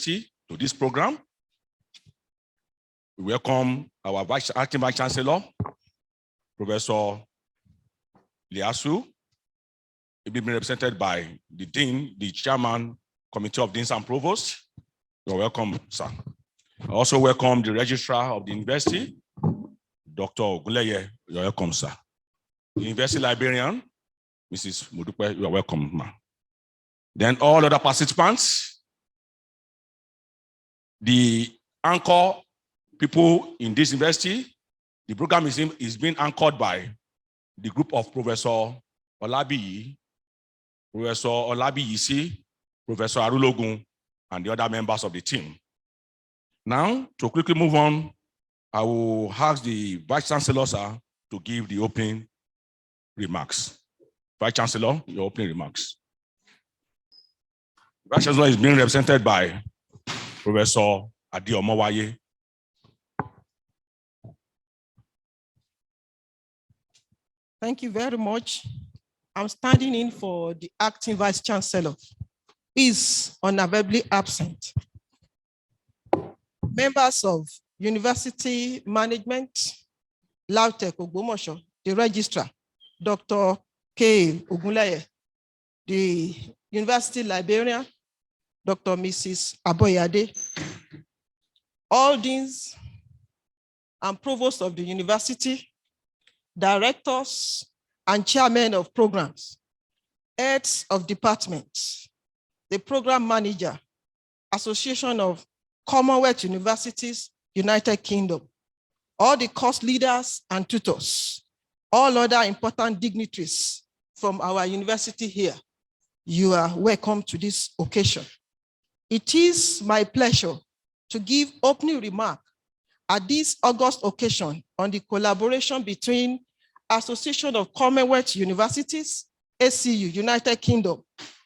University to this program. We welcome our Acting Vice Chancellor, Professor Liasu. He will be represented by the Dean, the Chairman, Committee of Deans and Provosts. You're welcome, sir. I also welcome the Registrar of the University, Dr. Ogunleye. You're welcome, sir. The University Librarian, Mrs. Modupe, you are welcome, ma'am. Then all other participants, the anchor people in this university, the program is being anchored by the group of Professor Olabiyi, Professor Olabiyisi, Professor Arulogun, and the other members of the team. Now, to quickly move on, I will ask the Vice Chancellor, sir, to give the opening remarks. Vice Chancellor, your opening remarks. Vice Chancellor is being represented by Professor Adiomowaye. Thank you very much. I'm standing in for the Acting Vice Chancellor, who is unavoidably absent. Members of University Management, LAUTECH Ogbomoso, the Registrar, Dr. K. Ogunleye, the University Librarian, Dr. Mrs. Aboyade, all deans and provosts of the university, directors and chairmen of programs, heads of departments, the program manager, Association of Commonwealth Universities, United Kingdom, all the course leaders and tutors, all other important dignitaries from our university here, you are welcome to this occasion. It is my pleasure to give opening remark at this August occasion on the collaboration between Association of Commonwealth Universities, ACU, United Kingdom,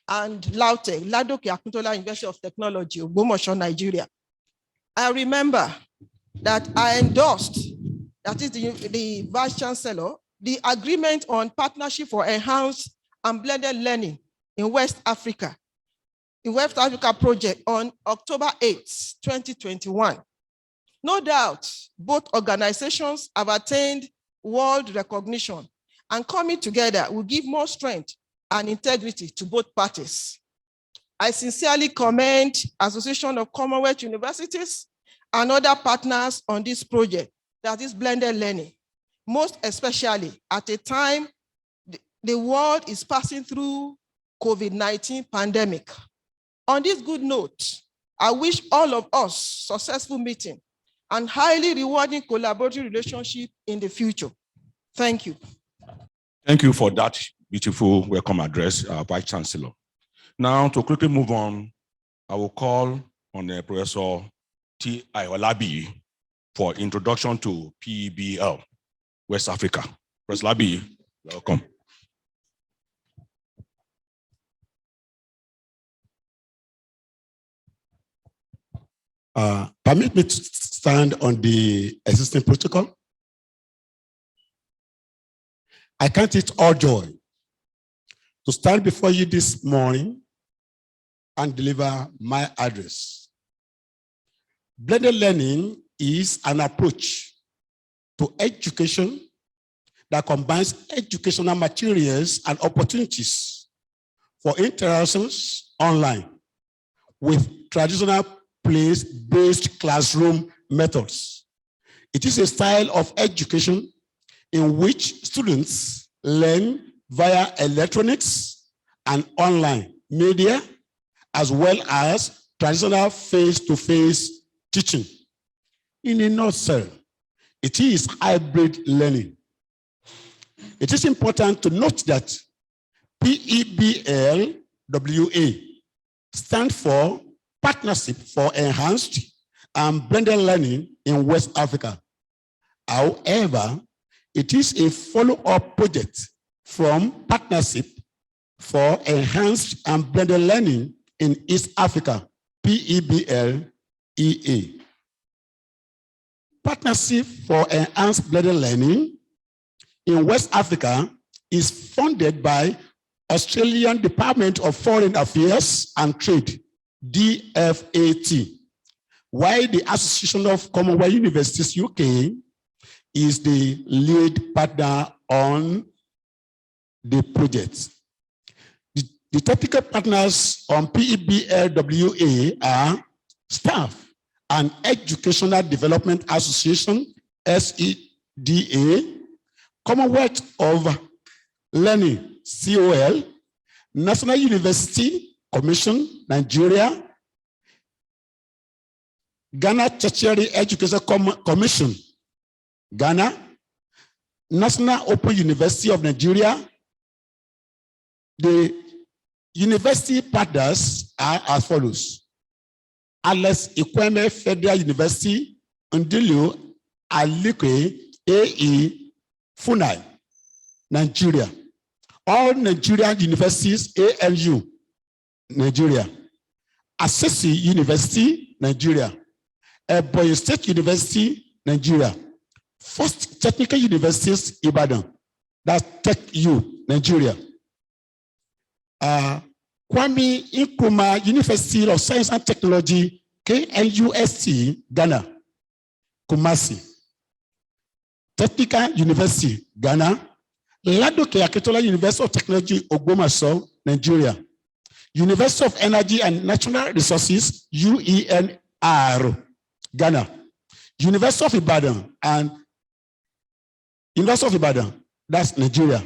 and LAUTECH, Ladoke Akintola University of Technology, Ogbomoso, Nigeria. I remember that I endorsed, that is the Vice Chancellor, the agreement on partnership for enhanced and blended learning in West Africa, the West Africa project on October 8, 2021. No doubt, both organizations have attained world recognition, and coming together will give more strength and integrity to both parties. I sincerely commend Association of Commonwealth Universities and other partners on this project, that is blended learning, most especially at a time the world is passing through COVID-19 pandemic. On this good note, I wish all of us successful meeting and highly rewarding collaborative relationship in the future. Thank you. Thank you for that beautiful welcome address, Vice Chancellor. Now, to quickly move on, I will call on Professor T. Olabiyi for introduction to PEBL West Africa. Professor Olabiyi, welcome. Permit me to stand on the existing protocol. I count it all joy to stand before you this morning and deliver my address. Blended learning is an approach to education that combines educational materials and opportunities for interactions online with traditional place-based classroom methods. It is a style of education in which students learn via electronics and online media, as well as traditional face-to-face teaching. In a nutshell, it is hybrid learning. It is important to note that PEBL WA stands for Partnership for Enhanced and Blended Learning in West Africa. However, it is a follow-up project from Partnership for Enhanced and Blended Learning in East Africa, PEBL EA. Partnership for Enhanced Blended Learning in West Africa is funded by Australian Department of Foreign Affairs and Trade DFAT, while the Association of Commonwealth Universities UK is the lead partner on the project. The technical partners on PEBL WA are Staff and Educational Development Association, SEDA, Commonwealth of Learning, COL, National University Commission, Nigeria, Ghana Tertiary Education Commission, Ghana, National Open University of Nigeria. The university partners are as follows: Alex Ikweme Federal University, Ndilo Alikwe, AE, Funai, Nigeria. All Nigerian universities, ALU, Nigeria. Assisi University, Nigeria. Ebonyi State University, Nigeria. First Technical Universities, Ibadan. That's Tech U, Nigeria. Kwame Nkrumah University of Science and Technology, KNUST, Ghana, Kumasi. Technical University, Ghana. Ladoke Akintola University of Technology, Ogbomoso, Nigeria. University of Energy and Natural Resources, UENR, Ghana. University of Ibadan and University of Ibadan, that's Nigeria.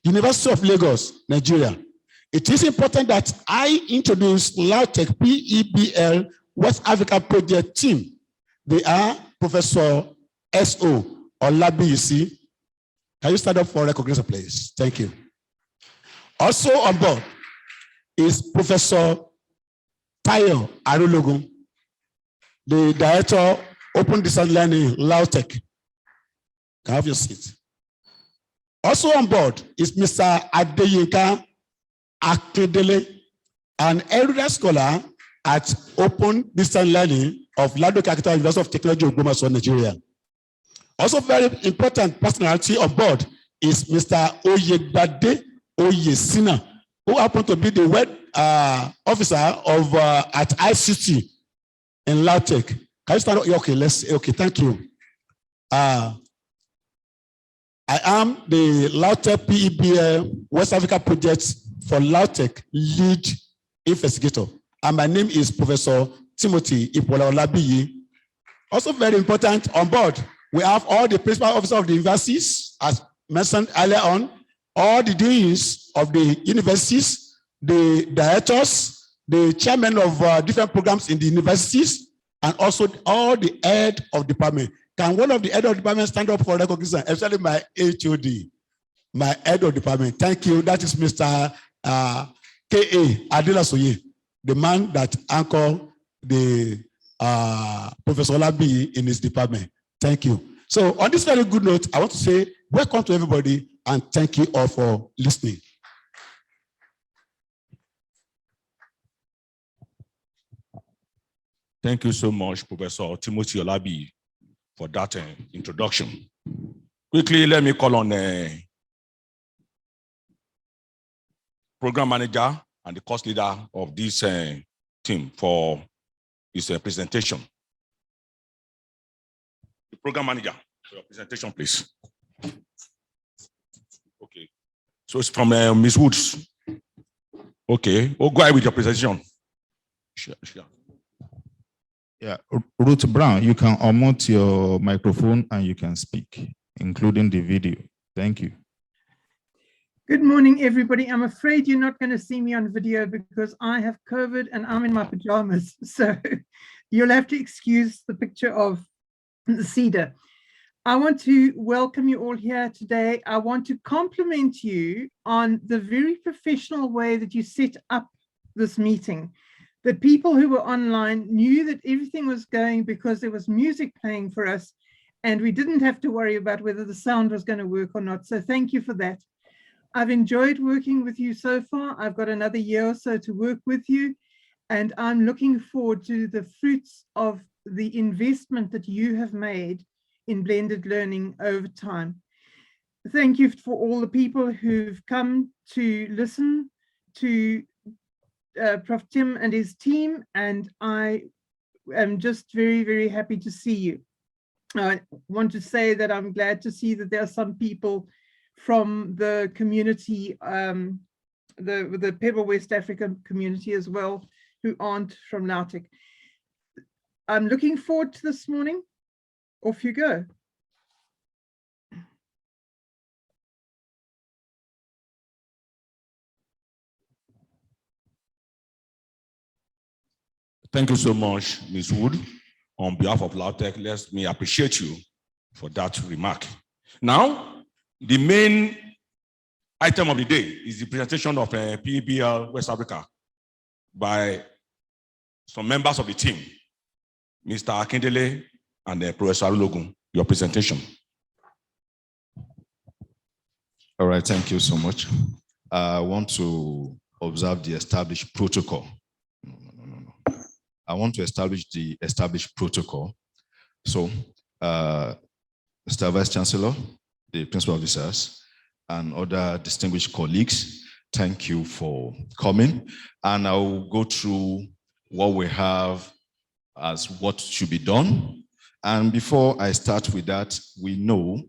University of Lagos, Nigeria. It is important that I introduce LAUTECH PEBL West Africa Project team. They are Professor S.O. Olabiyisi. Can you stand up for recognition, please? Thank you. Also on board is Professor Tayo Arologun, the Director, Open Distance Learning, LAUTECH. Can I have your seat? Also on board is Mr. Adeyinka Akedele, an erudite scholar at Open Distance Learning of Ladoke Akintola University of Technology, Ogbomoso, Nigeria. Also very important personality on board is Mr. Oyedade Oyesina, who happened to be the web officer of at ICT in LAUTECH. Can you start? Okay, thank you. I am the LAUTECH PEBL West Africa Project for LAUTECH lead investigator. And my name is Professor Timothy Ipola Olabiyi. Also very important on board, we have all the principal officers of the universities, as mentioned earlier on, all the deans of the universities, the directors, the chairman of different programs in the universities, and also all the head of department. Can one of the head of department stand up for recognition, especially my HOD, my head of department? Thank you. That is Mr. K.A. Adelasoye, the man that anchored the Professor Olabi in his department. Thank you. So on this very good note, I want to say welcome to everybody and thank you all for listening. Thank you so much, Professor Timothy Olabi, for that introduction. Quickly, let me call on program manager and the course leader of this team for his presentation. The program manager, for your presentation, please. Okay. So it's from Ms. Woods. Okay. Oh, go ahead with your presentation. Sure. Yeah, Ruth Brown, you can unmute your microphone and you can speak, including the video. Thank you. Good morning, everybody. I'm afraid you're not going to see me on video because I have COVID and I'm in my pajamas. So you'll have to excuse the picture of the cedar. I want to welcome you all here today. I want to compliment you on the very professional way that you set up this meeting. The people who were online knew that everything was going because there was music playing for us and we didn't have to worry about whether the sound was going to work or not. So thank you for that. I've enjoyed working with you so far. I've got another year or so to work with you, and I'm looking forward to the fruits of the investment that you have made in blended learning over time. Thank you for all the people who've come to listen to Prof. Tim and his team, and I am just very, very happy to see you. I want to say that I'm glad to see that there are some people from the community, the PEBL West African community as well, who aren't from LAUTECH. I'm looking forward to this morning. Off you go. Thank you so much, Ms. Wood. On behalf of LAUTECH, let me appreciate you for that remark. Now, the main item of the day is the presentation of PEBL West Africa by some members of the team, Mr. Akindele and Professor Arulogun. Your presentation. All right, thank you so much. I want to observe the established protocol. No. I want to establish the established protocol. So, Mr. Vice Chancellor, the principal officers, and other distinguished colleagues, thank you for coming. And I'll go through what we have as what should be done. And before I start with that, we know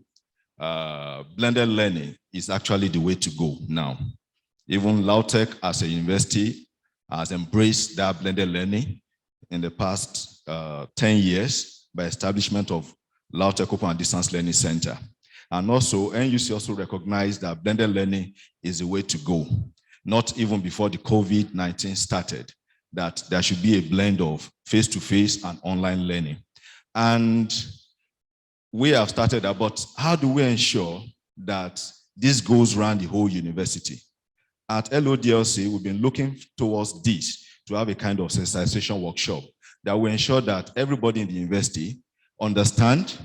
blended learning is actually the way to go now. Even LAUTECH as a university has embraced that blended learning in the past 10 years by establishment of LAUTECH Open and Distance Learning Center. And also, NUC also recognized that blended learning is the way to go, not even before the COVID-19 started, that there should be a blend of face-to-face and online learning. And we have started that, but how do we ensure that this goes around the whole university? At LODLC, we've been looking towards this to have a kind of sensitization workshop that will ensure that everybody in the university understand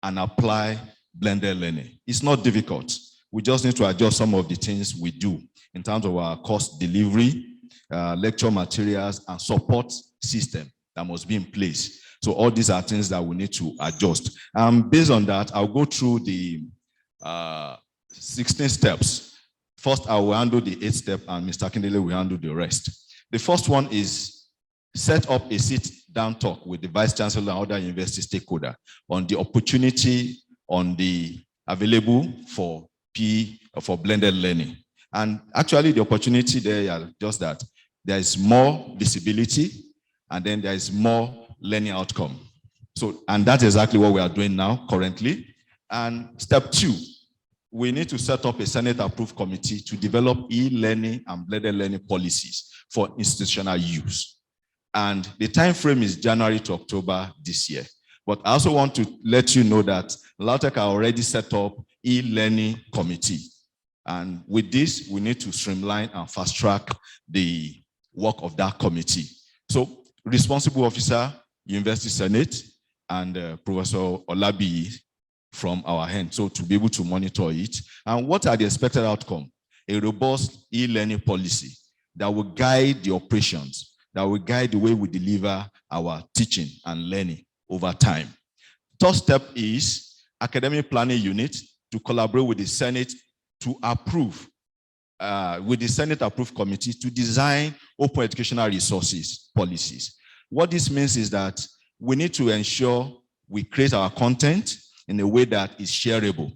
and apply blended learning. It's not difficult. We just need to adjust some of the things we do in terms of our course delivery, lecture materials, and support system that must be in place. So all these are things that we need to adjust. Based on that, I'll go through the 16 steps. First, I will handle the 8th step, and Mr. Akindele will handle the rest. The first one is set up a sit-down talk with the Vice Chancellor and other university stakeholders on the opportunity on the available for blended learning. And actually, the opportunity there is just that there is more visibility, and then there is more learning outcome. So, and that's exactly what we are doing now currently. And step 2, we need to set up a Senate-approved committee to develop e-learning and blended learning policies for institutional use. And the time frame is January to October this year. But I also want to let you know that LAUTECH already set up e-learning committee. And with this, we need to streamline and fast-track the work of that committee. So, responsible officer, University Senate, and Professor Olabi from our hand, so to be able to monitor it. And what are the expected outcomes? A robust e-learning policy that will guide the operations, that will guide the way we deliver our teaching and learning over time. Third step is academic planning unit to collaborate with the Senate to approve, with the Senate approved committee to design open educational resources policies. What this means is that we need to ensure we create our content in a way that is shareable,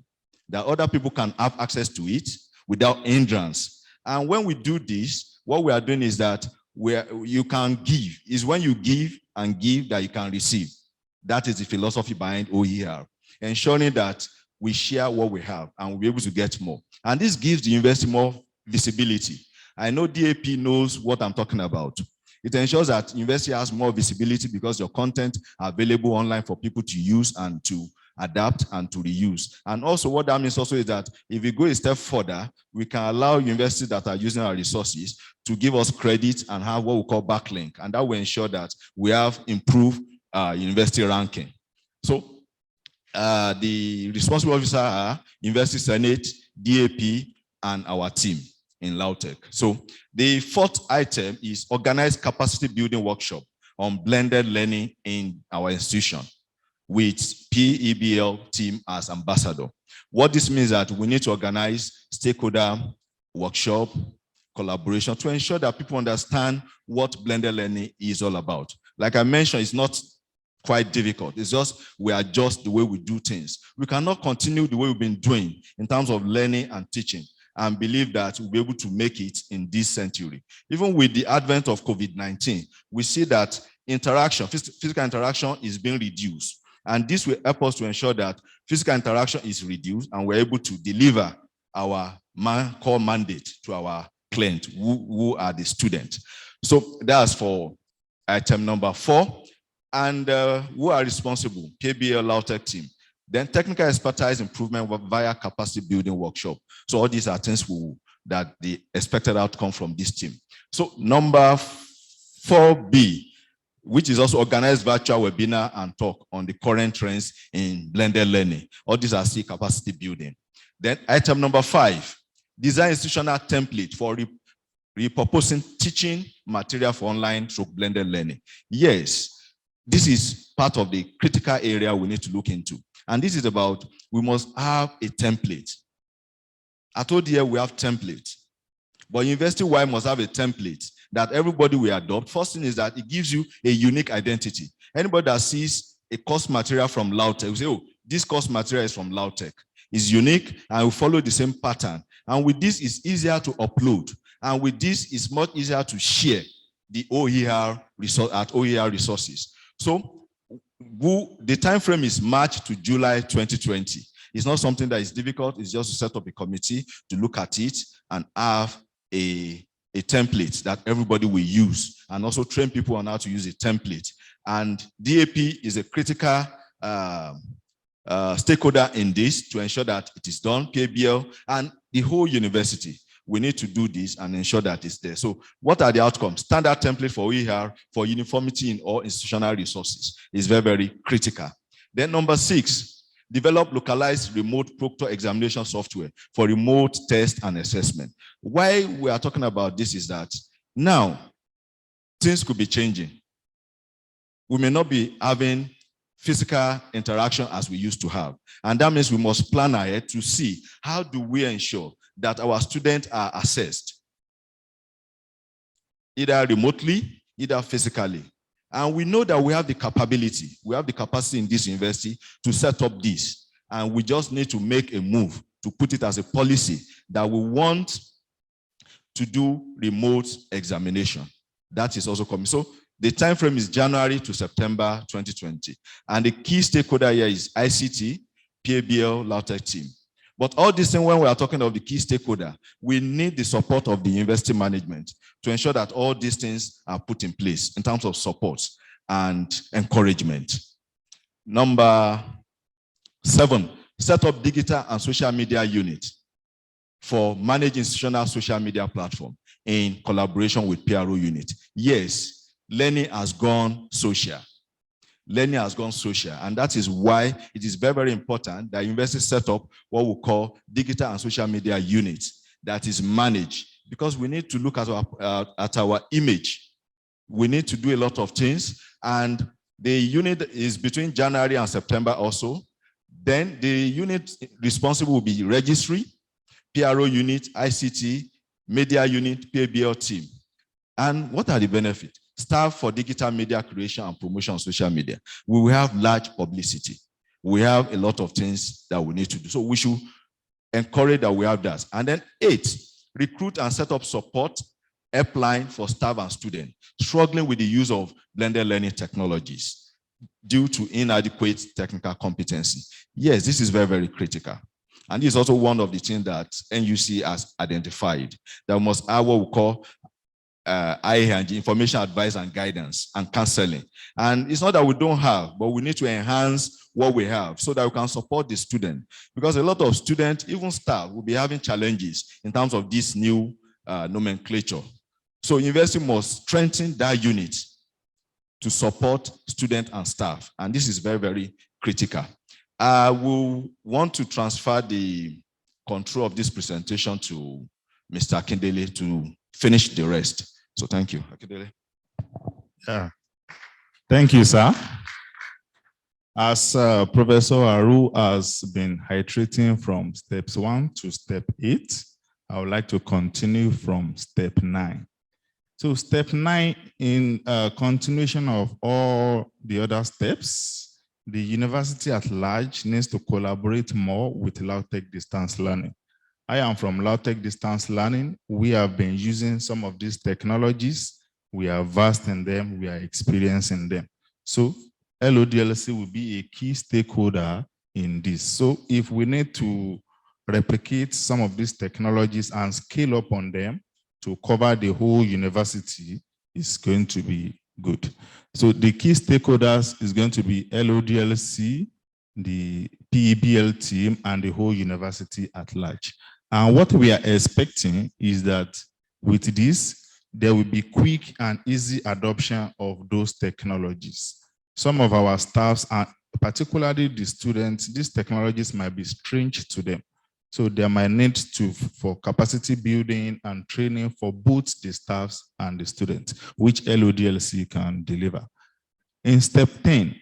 that other people can have access to it without hindrance. And when we do this, what we are doing is that you can give. It's when you give and give that you can receive. That is the philosophy behind OER, ensuring that we share what we have and we'll be able to get more. And this gives the university more visibility. I know DAP knows what I'm talking about. It ensures that university has more visibility because your content are available online for people to use and to adapt and to reuse. And also what that means also is that if we go a step further, we can allow universities that are using our resources to give us credit and have what we call backlink. And that will ensure that we have improved university ranking. So the responsible officer are University Senate, DAP, and our team in LAUTECH. So the fourth item is organized capacity building workshop on blended learning in our institution with PEBL team as ambassador. What this means is that we need to organize stakeholder workshop, collaboration to ensure that people understand what blended learning is all about. Like I mentioned, it's not quite difficult. It's just we adjust the way we do things. We cannot continue the way we've been doing in terms of learning and teaching and believe that we'll be able to make it in this century. Even with the advent of COVID-19, we see that interaction, physical interaction is being reduced. And this will help us to ensure that physical interaction is reduced and we're able to deliver our core mandate to our client, who are the students. So that's for item number 4. And who are responsible? PEBL LAUTECH team. Then technical expertise improvement via capacity building workshop. So all these are things that the expected outcome from this team. So number 4B, which is also organized virtual webinar and talk on the current trends in blended learning. All these are still capacity building. Then item number 5, design institutional template for repurposing teaching material for online through blended learning. Yes, this is part of the critical area we need to look into. And this is about, we must have a template. I told you we have templates, but university-wide must have a template that everybody will adopt. First thing is that it gives you a unique identity. Anybody that sees a course material from LAUTECH will say, oh, this course material is from LAUTECH. It's unique and will follow the same pattern. And with this, it's easier to upload. And with this, it's much easier to share the OER resource at OER resources. So the time frame is March to July 2020. It's not something that is difficult. It's just to set up a committee to look at it and have a template that everybody will use, and also train people on how to use a template. And DAP is a critical stakeholder in this to ensure that it is done, PEBL, and the whole university. We need to do this and ensure that it's there. So what are the outcomes? Standard template for OER for uniformity in all institutional resources is very, very critical. Then number 6, develop localized remote proctor examination software for remote test and assessment. Why we are talking about this is that now things could be changing. We may not be having physical interaction as we used to have. And that means we must plan ahead to see how do we ensure that our students are assessed, either remotely, either physically. And we know that we have the capability, we have the capacity in this university to set up this. And we just need to make a move to put it as a policy that we want to do remote examination. That is also coming. So the time frame is January to September 2020. And the key stakeholder here is ICT, PEBL, LAUTECH team. But all this thing, when we are talking of the key stakeholder, we need the support of the university management to ensure that all these things are put in place in terms of support and encouragement. Number 7, set up digital and social media unit for managed institutional social media platform in collaboration with PRO unit. Yes, learning has gone social. Learning has gone social, and that is why it is very, very important that universities set up what we call digital and social media units that is managed, because we need to look at our image. We need to do a lot of things, and the unit is between January and September also. Then the unit responsible will be registry, PRO unit, ICT, media unit, PEBL team. And what are the benefits? Staff for digital media creation and promotion on social media. We will have large publicity. We have a lot of things that we need to do. So we should encourage that we have that. And then 8, recruit and set up support helpline for staff and students struggling with the use of blended learning technologies due to inadequate technical competency. Yes, this is very, very critical. And this is also one of the things that NUC has identified, that we must have what we call IHG, information advice and guidance and counseling. And it's not that we don't have, but we need to enhance what we have so that we can support the student. Because a lot of students, even staff, will be having challenges in terms of this new nomenclature. So university must strengthen that unit to support students and staff. And this is very, very critical. I will want to transfer the control of this presentation to Mr. Akindele to finish the rest. So thank you, Akindele. Yeah. Thank you, sir. As Professor Aru has been iterating from steps 1 to step 8, I would like to continue from step 9. So step 9, in continuation of all the other steps, the university at large needs to collaborate more with LAUTECH distance learning. I am from LAUTECH distance learning. We have been using some of these technologies. We are versed in them. We are experiencing them. So LODLC will be a key stakeholder in this. So if we need to replicate some of these technologies and scale up on them to cover the whole university, is going to be good. So the key stakeholders is going to be LODLC, the PEBL team, and the whole university at large. And what we are expecting is that with this, there will be quick and easy adoption of those technologies. Some of our staffs, and particularly the students, these technologies might be strange to them. So there might need for capacity building and training for both the staffs and the students, which LODLC can deliver. In step 10,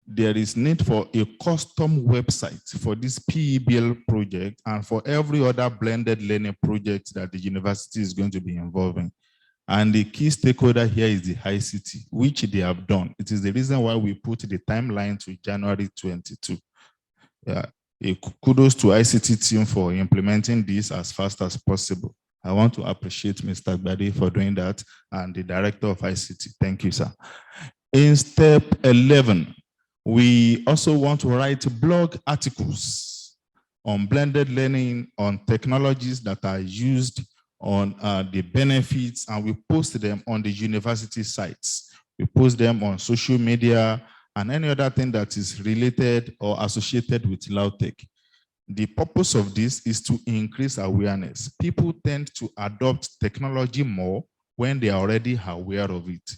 there is need for a custom website for this PEBL project and for every other blended learning project that the university is going to be involved in. And the key stakeholder here is the ICT, which they have done. It is the reason why we put the timeline to January 22. Kudos to ICT team for implementing this as fast as possible. I want to appreciate Mr. Gbade for doing that and the director of ICT. Thank you, sir. In step 11, we also want to write blog articles on blended learning, on technologies that are used, on the benefits, and we post them on the university sites. We post them on social media and any other thing that is related or associated with LAUTECH. The purpose of this is to increase awareness. People tend to adopt technology more when they are already aware of it.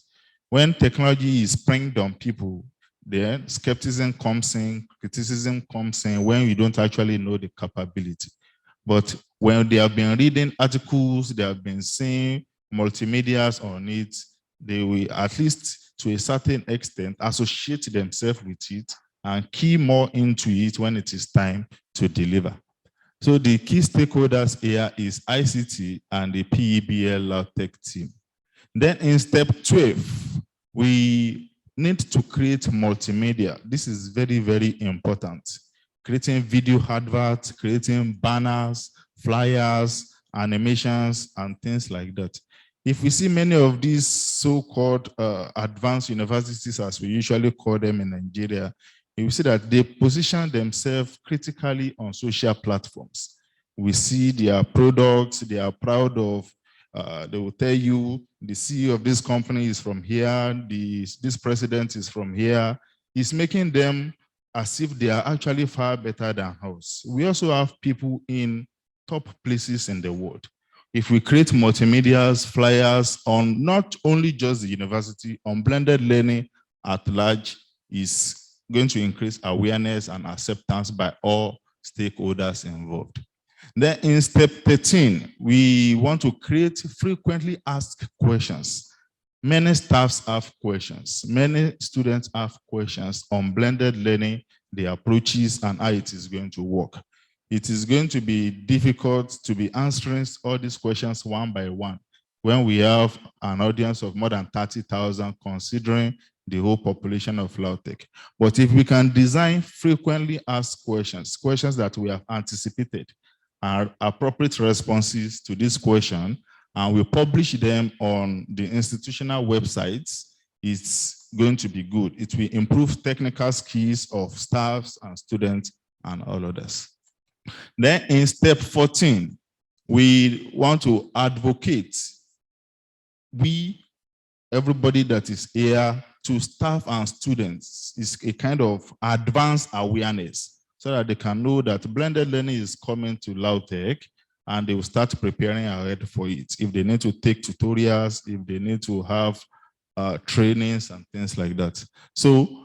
When technology is springed on people, then skepticism comes in, criticism comes in when you don't actually know the capability. But when they have been reading articles, they have been seeing multimedias on it, they will, at least to a certain extent, associate themselves with it and key more into it when it is time to deliver. So the key stakeholders here is ICT and the PEBL LAUTECH team. Then in step 12, we need to create multimedia. This is very, very important. Creating video adverts, creating banners, flyers, animations, and things like that. If we see many of these so-called advanced universities, as we usually call them in Nigeria, you see that they position themselves critically on social platforms. We see their products, they are proud of, they will tell you the CEO of this company is from here, this president is from here. It's making them as if they are actually far better than us. We also have people in top places in the world. If we create multimedias, flyers on not only just the university, on blended learning at large, is going to increase awareness and acceptance by all stakeholders involved. Then in step 13, we want to create frequently asked questions. Many staffs have questions. Many students have questions on blended learning, the approaches, and how it is going to work. It is going to be difficult to be answering all these questions one by one when we have an audience of more than 30,000 considering the whole population of LAUTECH. But if we can design frequently asked questions, questions that we have anticipated, are appropriate responses to this question, and we publish them on the institutional websites, it's going to be good. It will improve technical skills of staffs and students and all others. Then in step 14, we want to advocate, everybody that is here, to staff and students, is a kind of advanced awareness so that they can know that blended learning is coming to LAUTECH and they will start preparing ahead for it. If they need to take tutorials, if they need to have trainings and things like that. So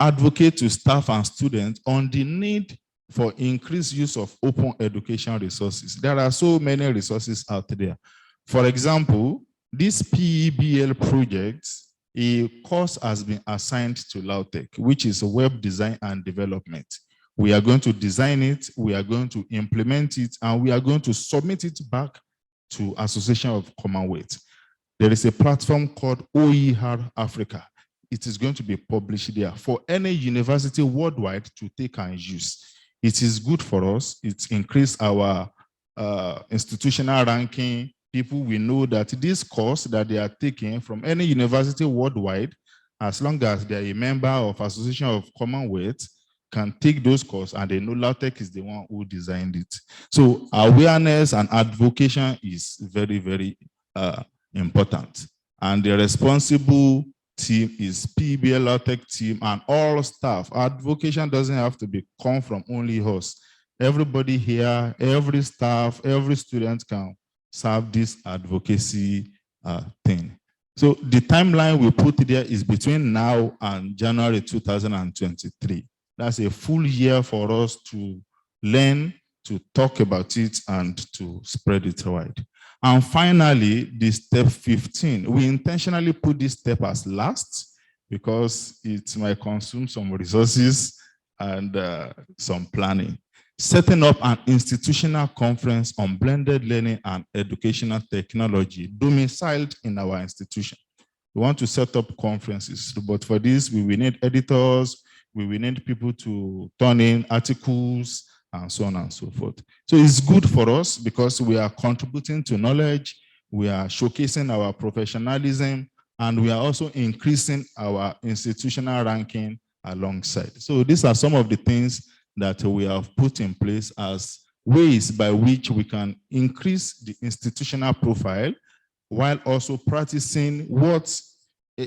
advocate to staff and students on the need for increased use of open education resources. There are so many resources out there. For example, this PEBL project, a course has been assigned to LAUTECH, which is web design and development. We are going to design it, we are going to implement it, and we are going to submit it back to Association of Commonwealth. There is a platform called OER Africa. It is going to be published there for any university worldwide to take and use. It is good for us. It's increased our institutional ranking. People will know that this course that they are taking from any university worldwide, as long as they are a member of Association of Commonwealth, can take those courses and they know LAUTECH is the one who designed it. So awareness and advocacy is very, very important. And the responsible team is PEBL LAUTECH team and all staff. Advocacy doesn't have to come from only us. Everybody here, every staff, every student can serve this advocacy thing. So the timeline we put there is between now and January 2023. That's a full year for us to learn, to talk about it, and to spread it wide. And finally, the step 15. We intentionally put this step as last because it might consume some resources and some planning. Setting up an institutional conference on blended learning and educational technology domiciled in our institution. We want to set up conferences, but for this, we will need editors, we will need people to turn in articles, and so on and so forth. So it's good for us because we are contributing to knowledge, we are showcasing our professionalism, and we are also increasing our institutional ranking alongside. So these are some of the things that we have put in place as ways by which we can increase the institutional profile while also practicing what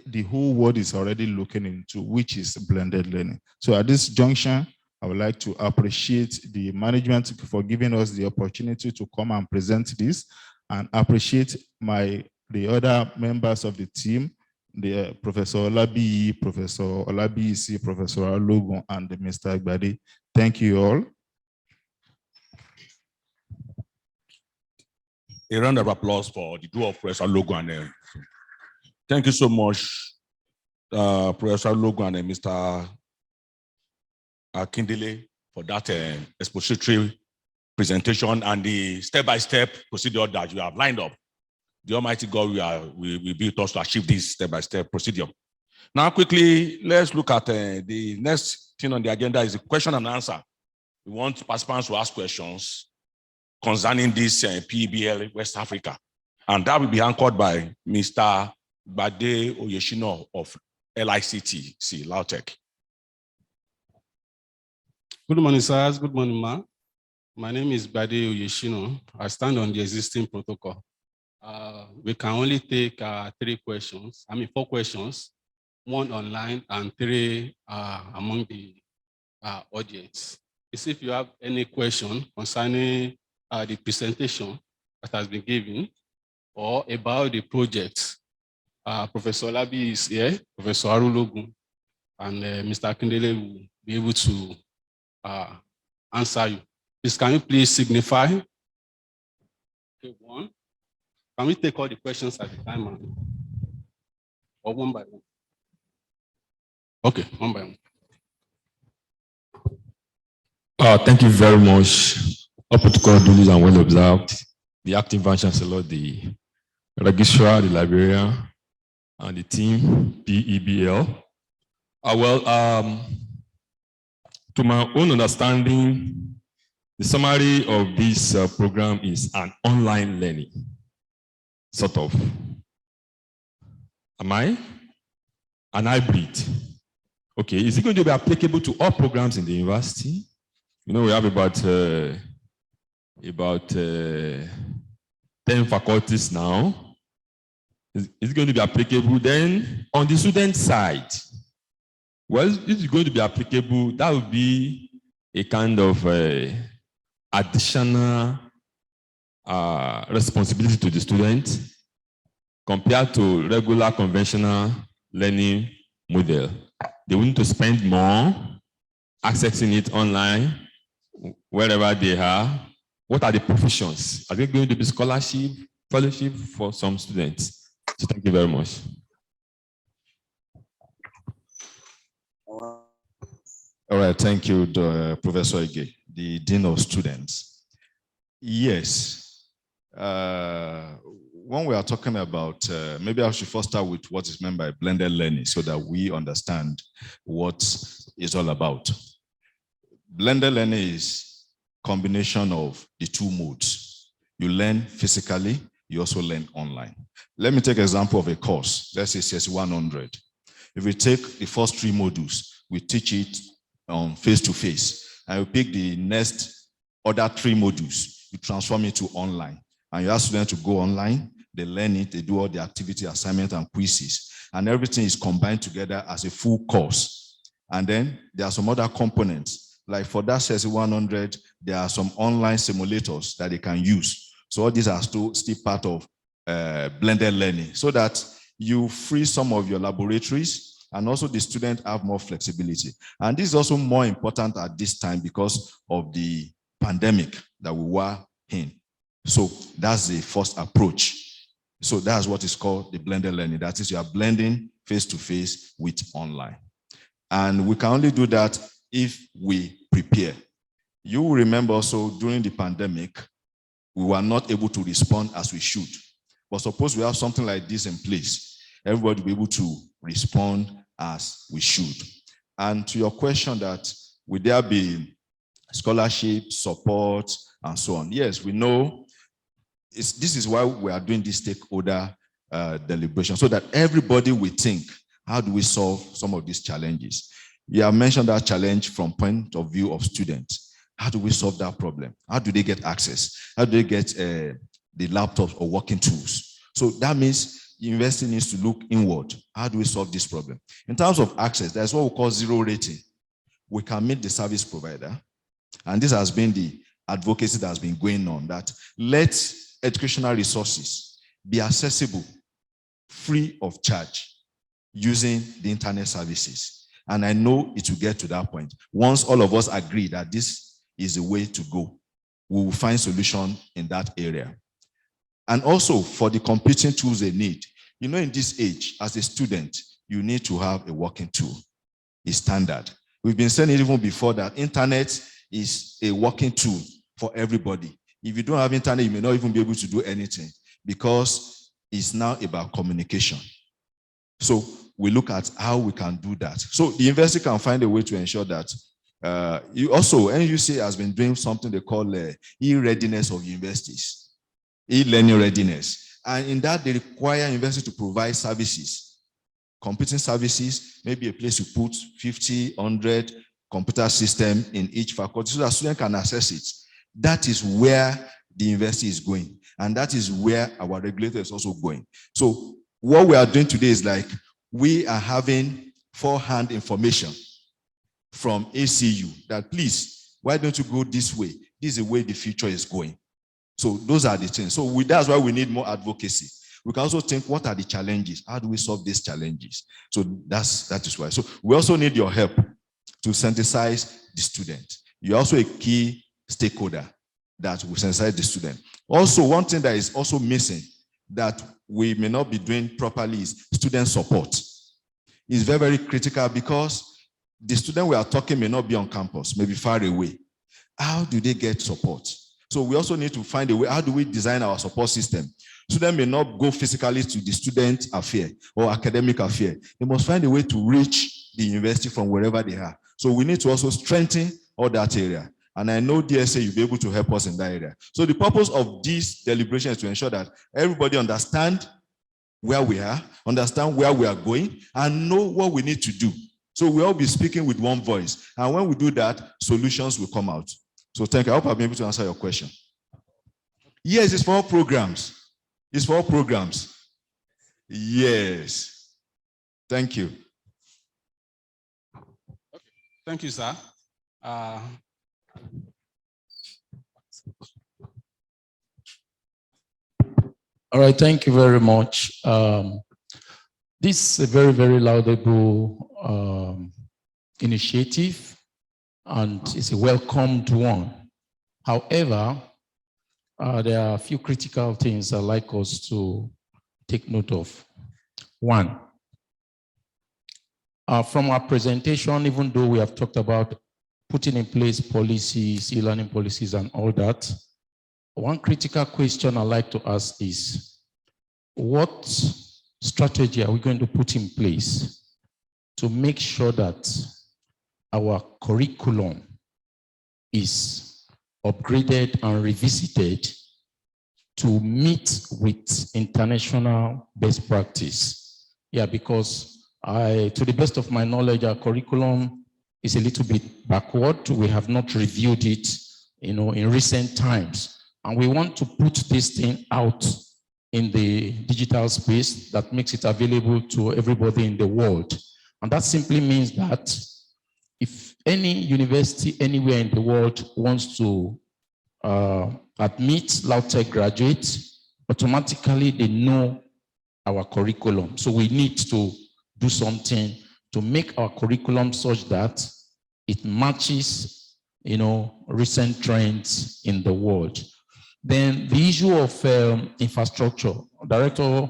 the whole world is already looking into, which is blended learning. So at this junction, I would like to appreciate the management for giving us the opportunity to come and present this, and appreciate the other members of the team, the Professor Olabi, Professor Olabisi, Professor Alogun, and Mr. Agbade. Thank you all. A round of applause for the duo of Professor Alogun. Thank you so much, Professor Alogun and Mr. Akindele, for that expository presentation and the step-by-step procedure that you have lined up. The Almighty God will be with us to achieve this step-by-step procedure. Now, quickly, let's look at the next thing on the agenda is a question and answer. We want participants to ask questions concerning this PEBL West Africa. And that will be anchored by Mr. Bade Oyeshino of LICT, LAUTECH. Good morning, sirs. Good morning, ma. My name is Bade Oyeshino. I stand on the existing protocol. We can only take 4 questions, 1 online and 3 among the audience. If you have any question concerning the presentation that has been given or about the project, Professor Labi is here, Professor Arulogun, and Mr. Akindele will be able to answer you. Please, can you please signify? Okay, 1. Can we take all the questions at the time or one by one? Okay, one by one. Thank you very much. All protocol duties and well observed. The acting vice chancellor, the registrar, the librarian, and the team, PEBL. To my own understanding, the summary of this program is an online learning, sort of. Am I? An hybrid. Okay, is it going to be applicable to all programs in the university? You know, we have about 10 faculties now. Is it going to be applicable? Then on the student side, well, if it's going to be applicable, that would be a kind of additional responsibility to the student compared to regular conventional learning model. They will need to spend more accessing it online, wherever they are. What are the provisions? Are they going to be scholarship, fellowship for some students? So thank you very much. All right, thank you, Professor Ige, the Dean of Students. Yes, when we are talking about, maybe I should first start with what is meant by blended learning so that we understand what it's all about. Blended learning is combination of the two modes. You learn physically, you also learn online. Let me take an example of a course, let's say CS 100. If we take the first 3 modules, we teach it on face-to-face, and we pick the next other 3 modules, you transform it to online. And you ask students to go online, they learn it, they do all the activity, assignment, and quizzes, and everything is combined together as a full course. And then there are some other components, like for that CS 100, there are some online simulators that they can use. So all these are still part of blended learning, so that you free some of your laboratories, and also the students have more flexibility. And this is also more important at this time because of the pandemic that we were in. So that's the first approach. So that's what is called the blended learning. That is, you are blending face-to-face with online. And we can only do that if we prepare. You will remember also during the pandemic, we were not able to respond as we should. But suppose we have something like this in place, everybody will be able to respond as we should. And to your question that, will there be scholarship, support, and so on? Yes, we know this is why we are doing this stakeholder deliberation, so that everybody will think, how do we solve some of these challenges? You have mentioned that challenge from point of view of students. How do we solve that problem? How do they get access? How do they get the laptops or working tools? So that means university needs to look inward. How do we solve this problem? In terms of access, there's what we call zero rating. We can meet the service provider, and this has been the advocacy that has been going on, that let educational resources be accessible free of charge using the internet services. And I know it will get to that point. Once all of us agree that this is the way to go, we will find solution in that area. And also for the computing tools they need. You know, in this age, as a student, you need to have a working tool. It's standard. We've been saying it even before that internet is a working tool for everybody. If you don't have internet, you may not even be able to do anything, because it's now about communication. So we look at how we can do that. So the university can find a way to ensure that you also, NUC has been doing something they call e-readiness of universities. E-learning readiness. And in that, they require university to provide services, computing services, maybe a place to put 50, 100 computer system in each faculty so that students can access it. That is where the university is going. And that is where our regulator is also going. So what we are doing today is like, we are having forehand information from ACU that, please, why don't you go this way? This is the way the future is going. So those are the things. So that's why we need more advocacy. We can also think, what are the challenges? How do we solve these challenges? So that is why. So we also need your help to synthesize the student. You're also a key stakeholder that will synthesize the student. Also, one thing that is also missing that we may not be doing properly is student support. It's very, very critical, because the student we are talking may not be on campus, may be far away. How do they get support? So we also need to find a way, how do we design our support system? Students may not go physically to the student affair or academic affair. They must find a way to reach the university from wherever they are. So we need to also strengthen all that area. And I know DSA, you'll be able to help us in that area. So the purpose of this deliberation is to ensure that everybody understand where we are, understand where we are going, and know what we need to do. So we'll all be speaking with one voice. And when we do that, solutions will come out. So thank you. I hope I've been able to answer your question. Yes, it's for all programs. It's for all programs. Yes. Thank you. Okay. Thank you, sir. All right, thank you very much. This is a very, very laudable initiative, and it's a welcomed one. However, there are a few critical things I'd like us to take note of. One, from our presentation, even though we have talked about putting in place policies, e-learning policies and all that. One critical question I'd like to ask is, what strategy are we going to put in place to make sure that our curriculum is upgraded and revisited to meet with international best practice? Yeah, because to the best of my knowledge, our curriculum is a little bit backward. We have not reviewed it, in recent times. And we want to put this thing out in the digital space that makes it available to everybody in the world. And that simply means that if any university anywhere in the world wants to admit LAUTECH graduates, automatically they know our curriculum. So we need to do something to make our curriculum such that it matches, recent trends in the world. Then the issue of infrastructure, Director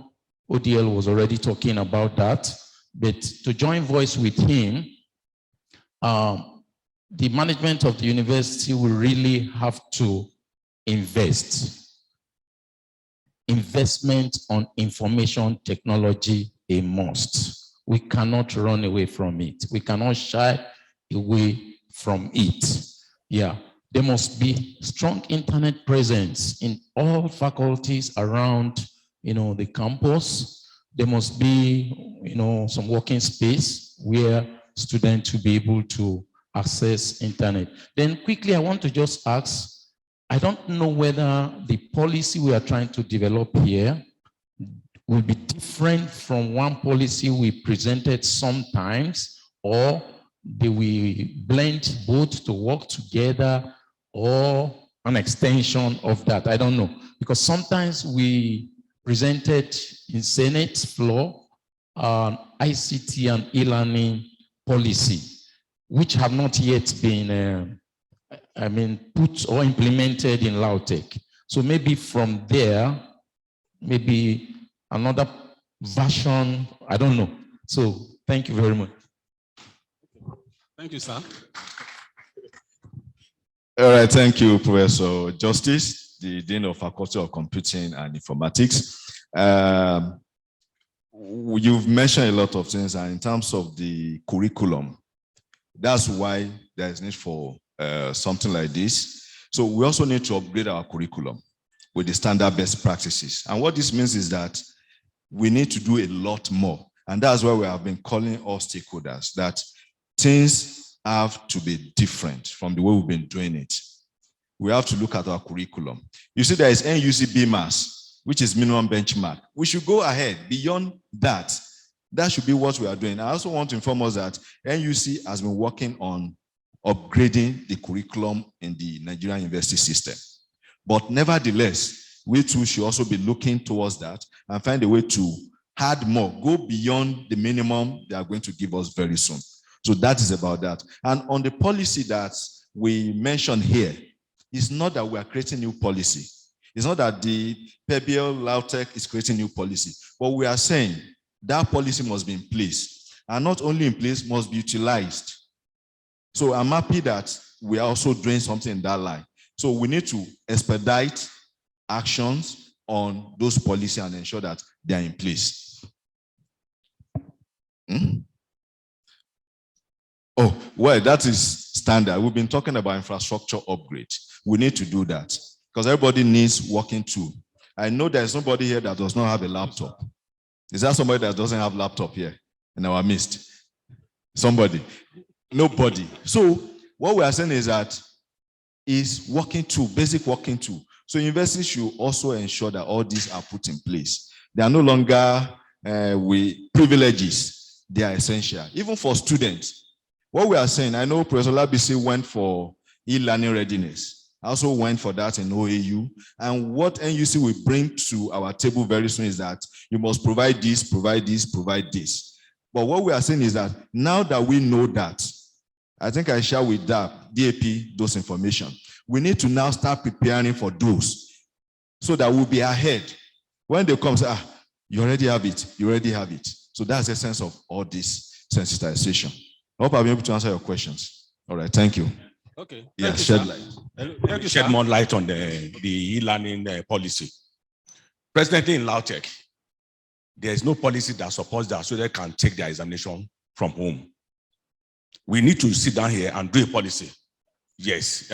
ODL was already talking about that, but to join voice with him, the management of the university will really have to invest. Investment on information technology, a must. We cannot run away from it. We cannot shy away from it. Yeah. There must be strong internet presence in all faculties around, the campus. There must be, some working space where students will be able to access internet. Then quickly, I want to just ask, I don't know whether the policy we are trying to develop here will be different from one policy we presented sometimes, or they will blend both to work together, or an extension of that. I don't know. Because sometimes we presented in Senate floor ICT and e-learning policy, which have not yet been put or implemented in LAUTECH. So maybe from there, maybe another version, I don't know. So thank you very much. Thank you, sir. All right, thank you, Professor Justice, the Dean of Faculty of Computing and Informatics. You've mentioned a lot of things, and in terms of the curriculum, that's why there is need for something like this. So we also need to upgrade our curriculum with the standard best practices. And what this means is that we need to do a lot more. And that's why we have been calling all stakeholders, that things have to be different from the way we've been doing it. We have to look at our curriculum. You see, there is NUC BMAS, which is minimum benchmark. We should go ahead beyond that. That should be what we are doing. I also want to inform us that NUC has been working on upgrading the curriculum in the Nigerian university system. But nevertheless, we too should also be looking towards that and find a way to add more, go beyond the minimum they are going to give us very soon. So that is about that. And on the policy that we mentioned here, it's not that we are creating new policy. It's not that the PEBL LAUTECH is creating new policy. But we are saying that policy must be in place. And not only in place, must be utilized. So I'm happy that we are also doing something in that line. So we need to expedite actions on those policies and ensure that they are in place. Oh, well, that is standard. We've been talking about infrastructure upgrade. We need to do that because everybody needs working tool. I know there's nobody here that does not have a laptop. Is there somebody that doesn't have a laptop here in our midst? Somebody? Nobody. So what we are saying is that is working tool, basic working tool. So universities should also ensure that all these are put in place. They are no longer with privileges. They are essential, even for students. What we are saying, I know Professor Labisi went for e-learning readiness. I also went for that in OAU. And what NUC will bring to our table very soon is that you must provide this, provide this, provide this. But what we are saying is that now that we know that, I think I share with DAP those information. We need to now start preparing for those so that we'll be ahead. When they come, say, you already have it, you already have it. So that's the sense of all this sensitization. I hope I'll be able to answer your questions. All right, thank you. Okay. Yeah, Thank you, shed sir. light. Let me shed more light on the e-learning policy. Presently in LAUTECH, there is no policy that supports that so they can take their examination from home. We need to sit down here and do a policy. Yes,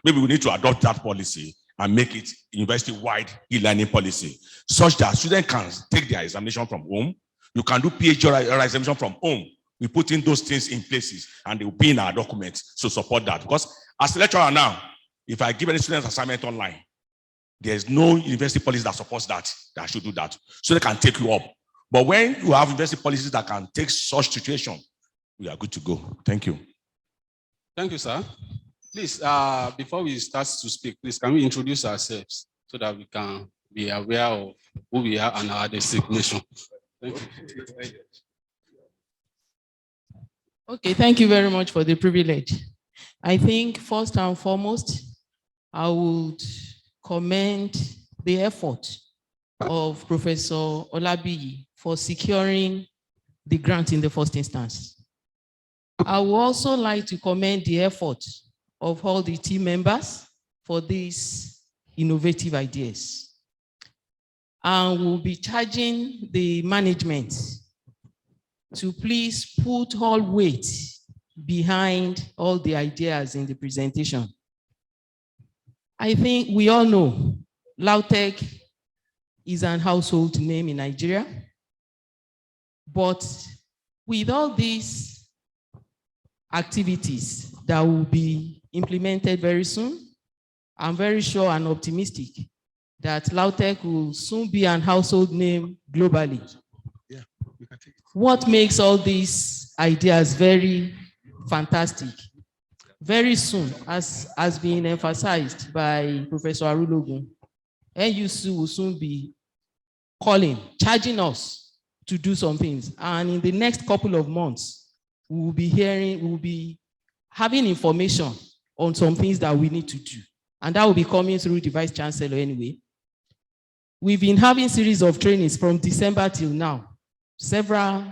maybe we need to adopt that policy and make it university-wide e-learning policy, such that students can take their examination from home. You can do PhD or examination from home. We put in those things in places and they will be in our documents to support that. Because as a lecturer now, if I give any students assignment online, there is no university policy that supports that I should do that. So they can take you up. But when you have university policies that can take such situation, we are good to go. Thank you. Thank you, sir. Please, before we start to speak, please, can we introduce ourselves so that we can be aware of who we are and our designation? Thank you. Okay, thank you very much for the privilege. I think first and foremost, I would commend the effort of Professor Olabiyi for securing the grant in the first instance. I would also like to commend the effort of all the team members for these innovative ideas. And we'll be charging the management to please put all weight behind all the ideas in the presentation. I think we all know LAUTECH is an household name in Nigeria, but with all these activities that will be implemented very soon, I'm very sure and optimistic that LAUTECH will soon be an household name globally. Yeah, what makes all these ideas very fantastic? Very soon, as has been emphasized by Professor Arulogun, NUC will soon be charging us to do some things. And in the next couple of months, we will be having information on some things that we need to do. And that will be coming through the Vice Chancellor anyway. We've been having series of trainings from December till now, several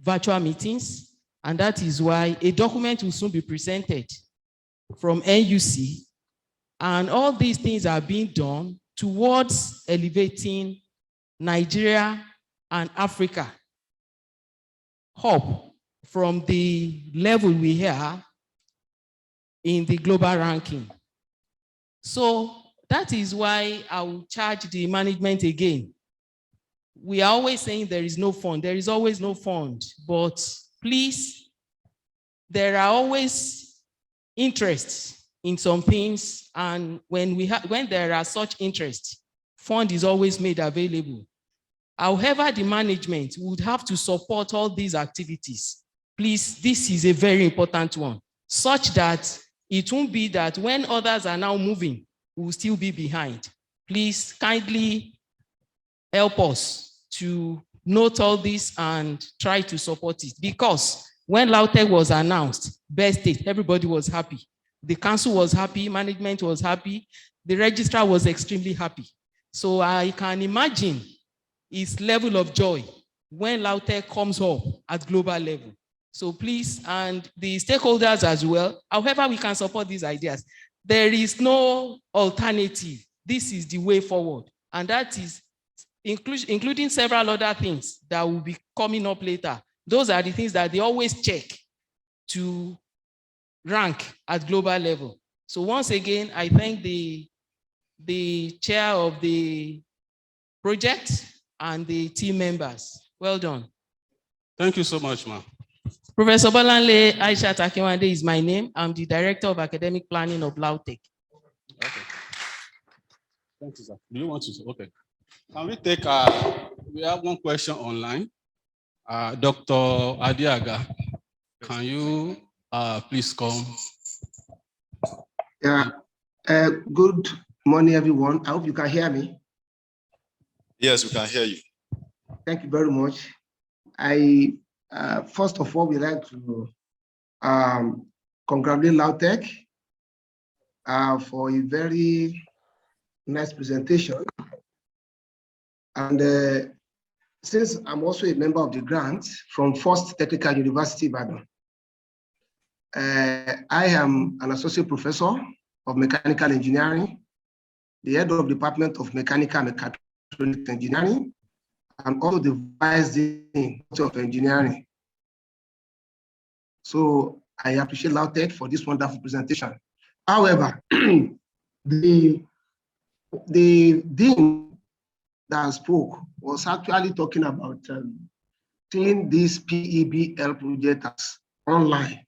virtual meetings, and that is why a document will soon be presented from NUC, and all these things are being done towards elevating Nigeria and Africa up from the level we are in the global ranking. So that is why I will charge the management again. We are always saying there is no fund. There is always no fund, but please, there are always interests in some things, and when there are such interests, fund is always made available. However, the management would have to support all these activities. Please, this is a very important one, such that it won't be that when others are now moving, we will still be behind. Please kindly help us to note all this and try to support it. Because when LAUTECH was announced, best state, everybody was happy. The council was happy, management was happy, the registrar was extremely happy. So I can imagine its level of joy when LAUTECH comes up at global level. So please, and the stakeholders as well, however we can support these ideas. There is no alternative. This is the way forward. And that is including several other things that will be coming up later. Those are the things that they always check to rank at global level. So once again, I thank the chair of the project and the team members. Well done. Thank you so much, ma'am. Professor Bolanle Aisha Takiwande is my name. I'm the Director of Academic Planning of LAUTECH. Okay. Thank you, sir. Do you want to? Okay. Can we take, we have one question online. Dr. Adiaga, can you please come? Yeah. Good morning, everyone. I hope you can hear me. Yes, we can hear you. Thank you very much. First of all, we'd like to congratulate LAUTECH for a very nice presentation. And since I'm also a member of the grant from First Technical University, Ibadan, I am an associate professor of mechanical engineering, the head of the Department of Mechanical and Mechatronics Engineering, and also the vice dean of engineering. So I appreciate LAUTECH for this wonderful presentation. However, the dean that spoke was actually talking about seeing this PEBL project as online.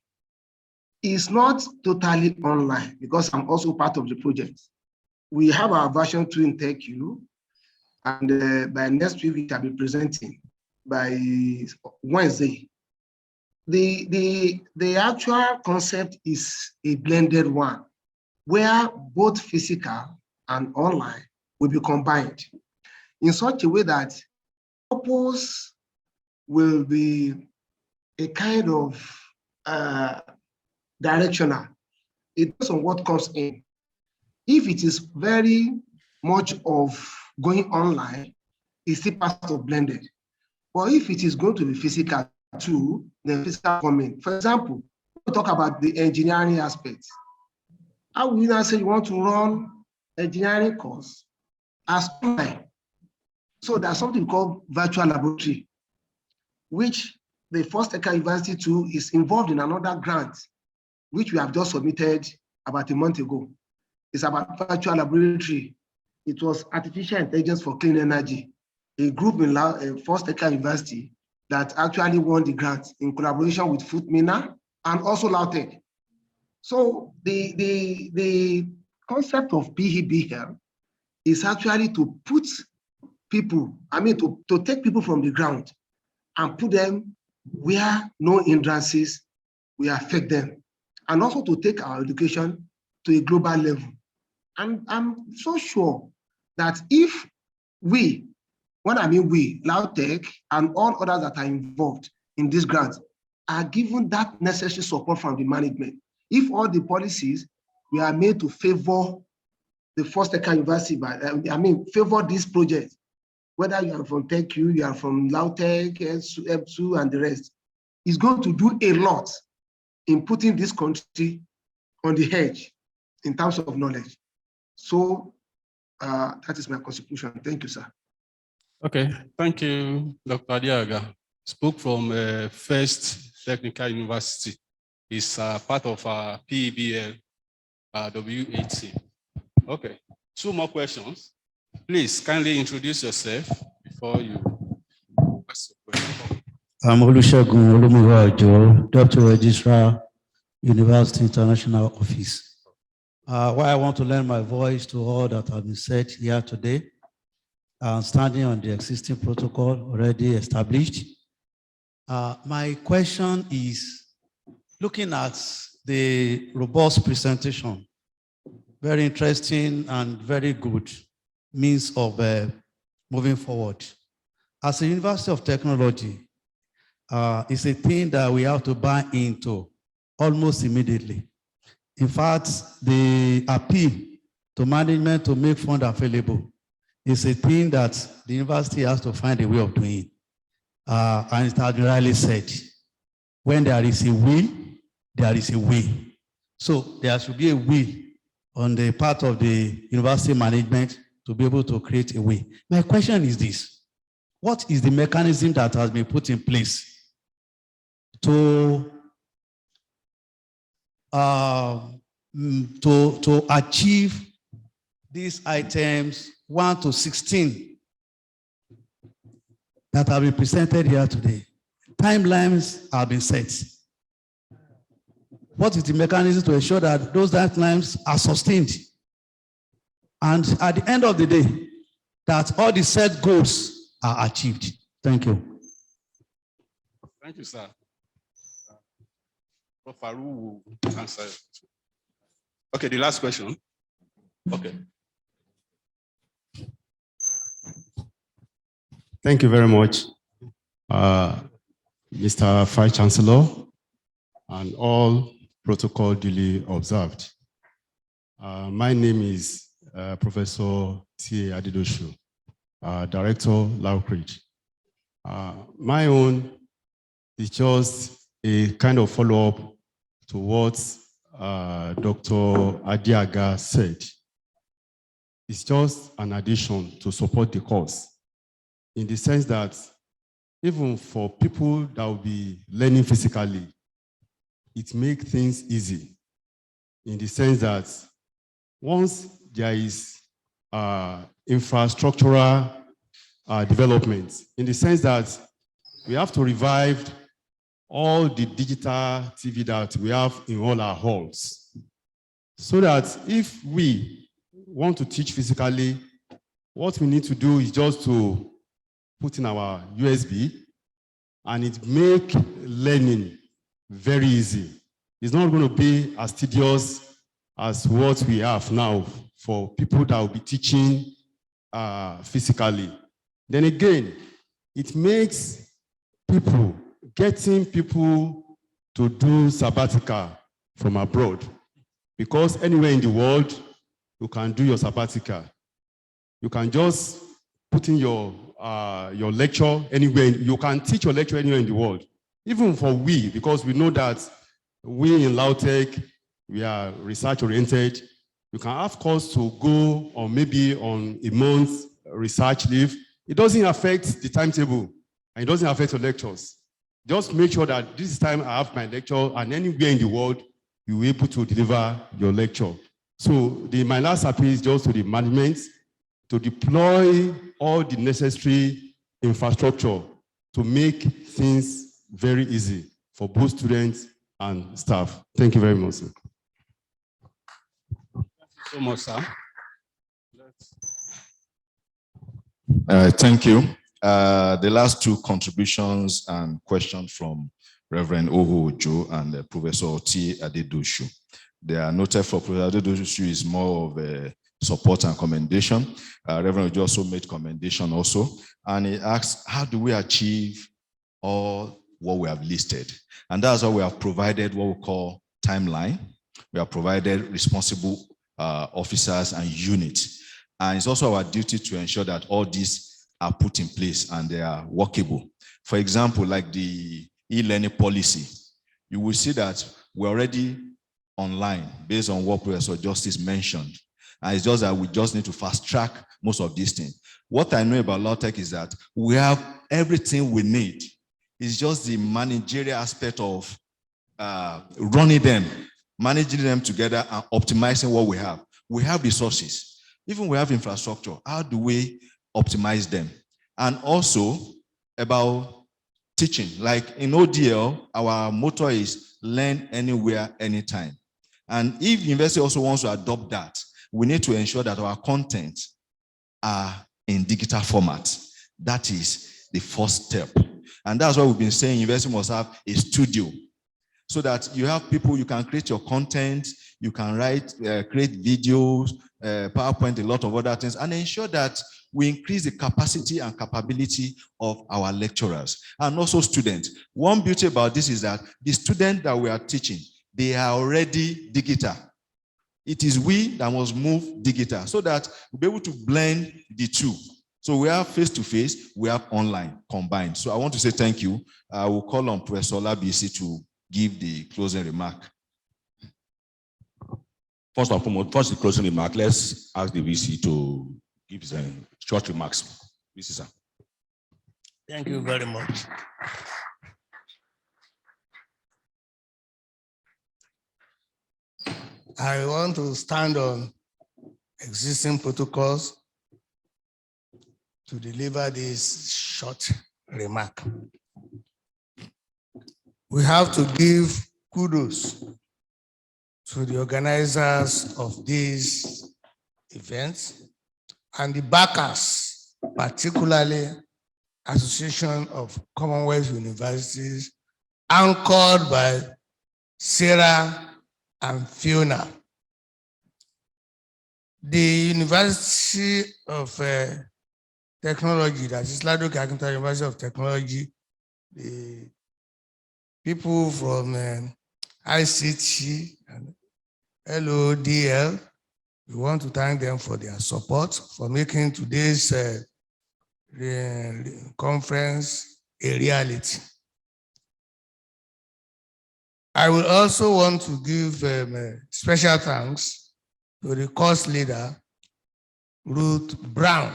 It's not totally online because I'm also part of the project. We have our version 2 in TechU, and by next week we shall be presenting by Wednesday. The actual concept is a blended one, where both physical and online will be combined in such a way that purpose will be a kind of directional. It depends on what comes in. If it is very much of going online, it's still part of blended. But if it is going to be physical too, then physical coming. For example, we talk about the engineering aspects. How will you now say you want to run engineering course as online? So there's something called virtual laboratory, which the First Tech University too is involved in another grant, which we have just submitted about a month ago. It's about virtual laboratory. It was artificial intelligence for clean energy, a group in First Tech University that actually won the grant in collaboration with FUTMINA and also LAUTECH. So the concept of PEBL is actually to put people, to take people from the ground and put them where no hindrances will affect them, and also to take our education to a global level. And I'm so sure that if we, when I mean we, LAUTECH and all others that are involved in this grant, are given that necessary support from the management, if all the policies were made to favor the First Tech University, favor this project, whether you are from TechU, you are from LAUTECH, EBSU, and the rest, is going to do a lot in putting this country on the edge in terms of knowledge. So that is my contribution. Thank you, sir. Okay, thank you, Dr. Adiaga. Spoke from First Technical University. It's part of PEBL WA. Okay, 2 more questions. Please kindly introduce yourself before you ask the question. I'm Olusegun Olumuyiwajo, Deputy Registrar, University International Office. Why I want to lend my voice to all that have been said here today, standing on the existing protocol already established. My question is, looking at the robust presentation, very interesting and very good means of moving forward. As a University of Technology, it's a thing that we have to buy into almost immediately. In fact, the appeal to management to make funds available is a thing that the university has to find a way of doing. And it has been rightly said, when there is a will, there is a way. So there should be a will on the part of the university management to be able to create a way. My question is this: what is the mechanism that has been put in place to achieve these items 1 to 16 that have been presented here today? Timelines have been set. What is the mechanism to ensure that those timelines are sustained? And at the end of the day, that all the set goals are achieved. Thank you. Thank you, sir. Faru will answer. Okay, the last question. Okay. Thank you very much, Mr. Vice Chancellor, and all protocol duly observed. My name is Professor T. Adidoshu, Director, LAUTECH. My own is just a kind of follow-up to what Dr. Adiaga said. It's just an addition to support the cause, in the sense that even for people that will be learning physically, it makes things easy, in the sense that once there is infrastructural development, in the sense that we have to revive all the digital TV that we have in all our halls, so that if we want to teach physically, what we need to do is just to put in our USB, and it make learning very easy. It's not going to be as tedious as what we have now for people that will be teaching physically. Then again, it makes getting people to do sabbatical from abroad, because anywhere in the world, you can do your sabbatical. You can just put in your lecture anywhere. You can teach your lecture anywhere in the world. Even for we, because we know that we in LAUTECH, we are research oriented. You can have course to go or maybe on a month's research leave. It doesn't affect the timetable, and it doesn't affect your lectures. Just make sure that this time I have my lecture, and anywhere in the world, you will be able to deliver your lecture. So my last appeal is just to the management to deploy all the necessary infrastructure to make things very easy for both students and staff. Thank you very much, sir. Thank you so much, sir. Thank you. The last two contributions and questions from Reverend Oho Ojo and Professor T. Adedoshu. They are noted for Professor Adedoshu is more of a support and commendation. Reverend Ojo also made commendation also. And he asks, how do we achieve all what we have listed? And that's why we have provided what we call timeline. We have provided responsible officers and units. And it's also our duty to ensure that all these are put in place and they are workable. For example, like the e-learning policy, you will see that we're already online based on what Professor Justice mentioned. And it's just that we just need to fast track most of these things. What I know about LAUTECH is that we have everything we need. It's just the managerial aspect of running them, managing them together and optimizing what we have. We have resources. Even we have infrastructure. How do we optimize them? And also about teaching. Like in ODL, our motto is learn anywhere, anytime. And if the university also wants to adopt that, we need to ensure that our content are in digital format. That is the first step. And that's why we've been saying university must have a studio, so that you have people, you can create your content, you can write, create videos, PowerPoint, a lot of other things, and ensure that we increase the capacity and capability of our lecturers and also students. One beauty about this is that the students that we are teaching, they are already digital. It is we that must move digital so that we'll be able to blend the two. So we have face-to-face, we have online combined. So I want to say thank you. I will call on Professor Labisi to give the closing remark. First the closing remark. Let's ask the VC to give his short remarks. VC, sir. Thank you very much. I want to stand on existing protocols to deliver this short remark. We have to give kudos to the organizers of these events and the backers, particularly Association of Commonwealth Universities, anchored by Sarah and Fiona. The University of Technology, that is LAUTECH University of Technology, the people from ICT and LODL, we want to thank them for their support, for making today's conference a reality. I will also want to give special thanks to the course leader, Ruth Brown.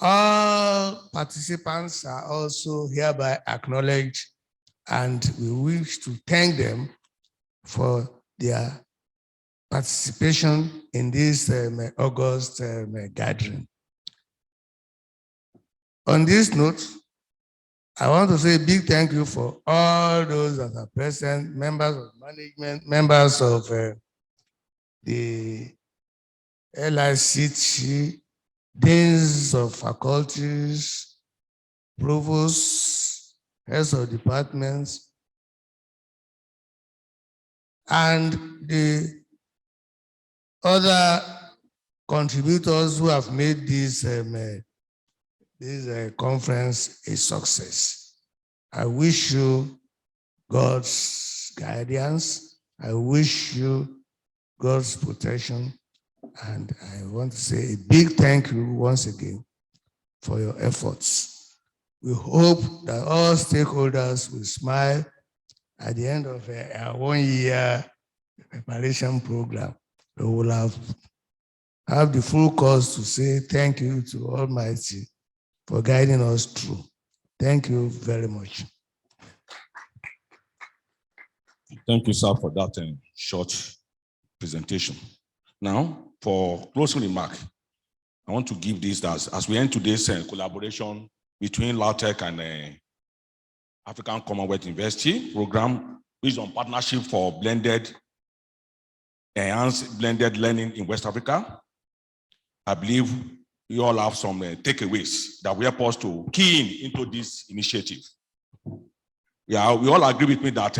All participants are also hereby acknowledged, and we wish to thank them for their participation in this August gathering. On this note, I want to say a big thank you for all those that are present, members of management, members of the LICT, deans of faculties, provosts, heads of departments, and the other contributors who have made this conference a success. I wish you God's guidance. I wish you God's protection. And I want to say a big thank you once again for your efforts. We hope that all stakeholders will smile at the end of our 1 year preparation program. We will have the full cause to say thank you to Almighty for guiding us through. Thank you very much. Thank you, sir, for that short presentation. Now, for closing remark, I want to give this as we end today's collaboration between LAUTECH and African Commonwealth University program, which is on partnership for enhanced blended learning in West Africa. I believe we all have some takeaways that will help us to key into this initiative. Yeah, we all agree with me that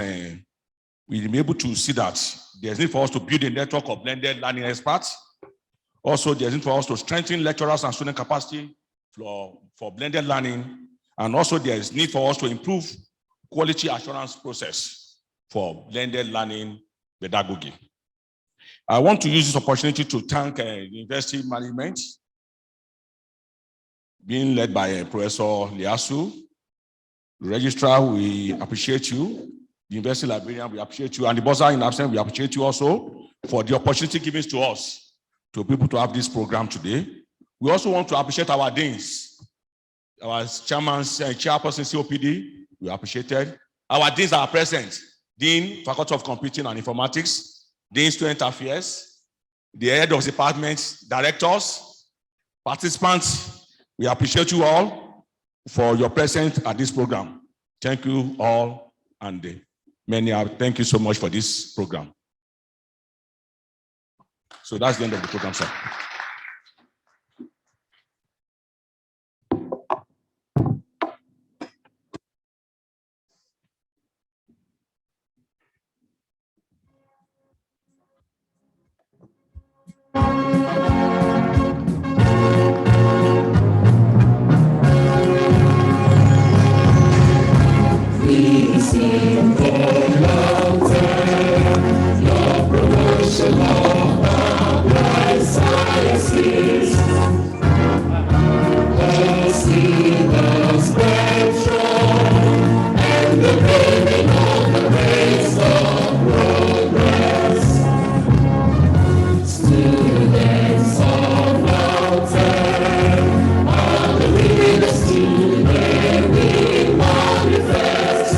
we'll be able to see that there's need for us to build a network of blended learning experts. Also, there's need for us to strengthen lecturers and student capacity for blended learning. And also there is need for us to improve quality assurance process for blended learning pedagogy. I want to use this opportunity to thank university management, being led by Professor Liasu. Registrar, we appreciate you. The university librarian, we appreciate you. And the bursar in absence, we appreciate you also for the opportunity given to us to be able to have this program today. We also want to appreciate our deans, our chairperson COPD, we appreciated. Our deans are present. Dean, Faculty of Computing and Informatics, Dean, Student Affairs, the head of departments, directors, participants. We appreciate you all for your presence at this program. Thank you all, and thank you so much for this program. So that's the end of the program, sir. Manifest.